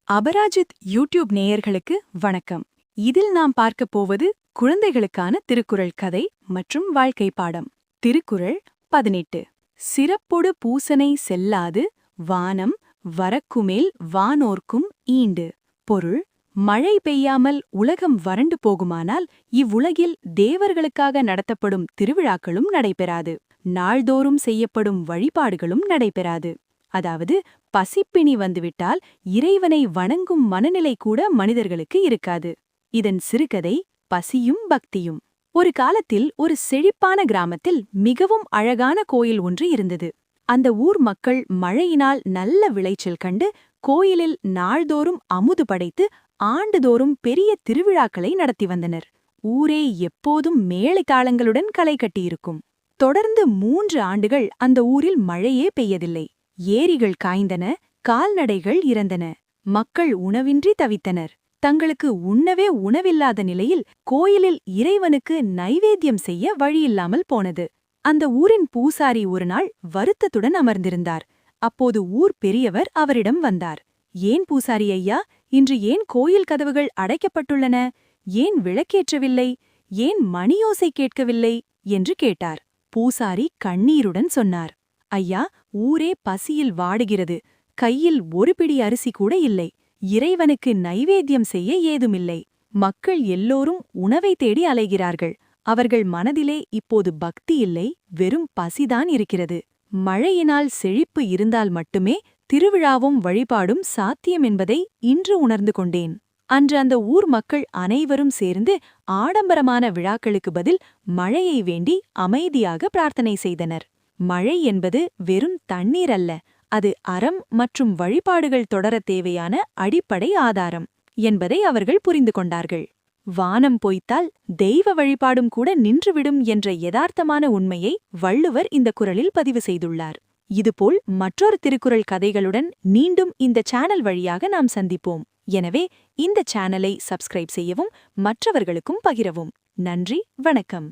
Aparajith YouTube நேயர்களுக்கு வணக்கம். இதில் நாம் பார்க்கப் போவது குழந்தைகளுக்கான திருக்குறள் கதை மற்றும் வாழ்க்கை பாடம். திருக்குறள் 18. சிறப்பொடு பூசனை செல்லாது வானம் வரக்குமேல் வானோர்க்கும் ஈண்டு. பொருள்: மழை பெய்யாமல் உலகம் வறண்டு போகுமானால் இவ்வுலகில் தேவர்களுக்காக நடத்தப்படும் திருவிழாக்களும் நடைபெறாது, நாள்தோறும் செய்யப்படும் வழிபாடுகளும் நடைபெறாது. அதாவது, பசிப்பிணி வந்துவிட்டால் இறைவனை வணங்கும் மனநிலை கூட மனிதர்களுக்கு இருக்காது. இதன் சிறுகதை பசியும் பக்தியும். ஒரு காலத்தில் ஒரு செழிப்பான கிராமத்தில் மிகவும் அழகான கோயில் ஒன்று இருந்தது. அந்த ஊர் மக்கள் மழையினால் நல்ல விளைச்சல் கண்டு கோயிலில் நாள்தோறும் அமுது படைத்து ஆண்டுதோறும் பெரிய திருவிழாக்களை நடத்தி வந்தனர். ஊரே எப்போதும் மேளதாளங்களுடன் களை கட்டியிருக்கும். தொடர்ந்து 3 ஆண்டுகள் அந்த ஊரில் மழையே பெய்யதில்லை. ஏரிகள் காய்ந்தன, கால்நடைகள் இறந்தன, மக்கள் உணவின்றி தவித்தனர். தங்களுக்கு உண்ணவே உணவில்லாத நிலையில் கோயிலில் இறைவனுக்கு நைவேத்தியம் செய்ய வழியில்லாமல் போனது. அந்த ஊரின் பூசாரி ஒருநாள் வருத்தத்துடன் அமர்ந்திருந்தார். அப்போது ஊர் பெரியவர் அவரிடம் வந்தார். "ஏன் பூசாரி ஐயா, இன்று ஏன் கோயில் கதவுகள் அடைக்கப்பட்டுள்ளன? ஏன் விளக்கேற்றவில்லை? ஏன் மணியோசை கேட்கவில்லை?" என்று கேட்டார். பூசாரி கண்ணீருடன் சொன்னார், "ஐயா, ஊரே பசியில் வாடுகிறது. கையில் ஒரு பிடி அரிசி கூட இல்லை. இறைவனுக்கு நைவேத்தியம் செய்ய ஏதுமில்லை. மக்கள் எல்லோரும் உணவை தேடி அலைகிறார்கள். அவர்கள் மனதிலே இப்போது பக்தி இல்லை, வெறும் பசிதான் இருக்கிறது. மழையினால் செழிப்பு இருந்தால் மட்டுமே திருவிழாவும் வழிபாடும் சாத்தியம் என்பதை இன்று உணர்ந்து கொண்டேன்." அன்று அந்த ஊர் மக்கள் அனைவரும் சேர்ந்து ஆடம்பரமான விழாக்களுக்கு பதில் மழையை வேண்டி அமைதியாக பிரார்த்தனை செய்தனர். மழை என்பது வெறும் தண்ணீர் அல்ல, அது அறம் மற்றும் வழிபாடுகள் தொடரத் தேவையான அடிப்படை ஆதாரம் என்பதை அவர்கள் புரிந்து கொண்டார்கள். வானம் பொய்த்தால் தெய்வ வழிபாடும் கூட நின்றுவிடும் என்ற யதார்த்தமான உண்மையை வள்ளுவர் இந்த குறளில் பதிவு செய்துள்ளார். இதுபோல் மற்றொரு திருக்குறள் கதைகளுடன் மீண்டும் இந்த சேனல் வழியாக நாம் சந்திப்போம். எனவே இந்த சேனலை சப்ஸ்கிரைப் செய்யவும் மற்றவர்களுக்கும் பகிரவும். நன்றி, வணக்கம்.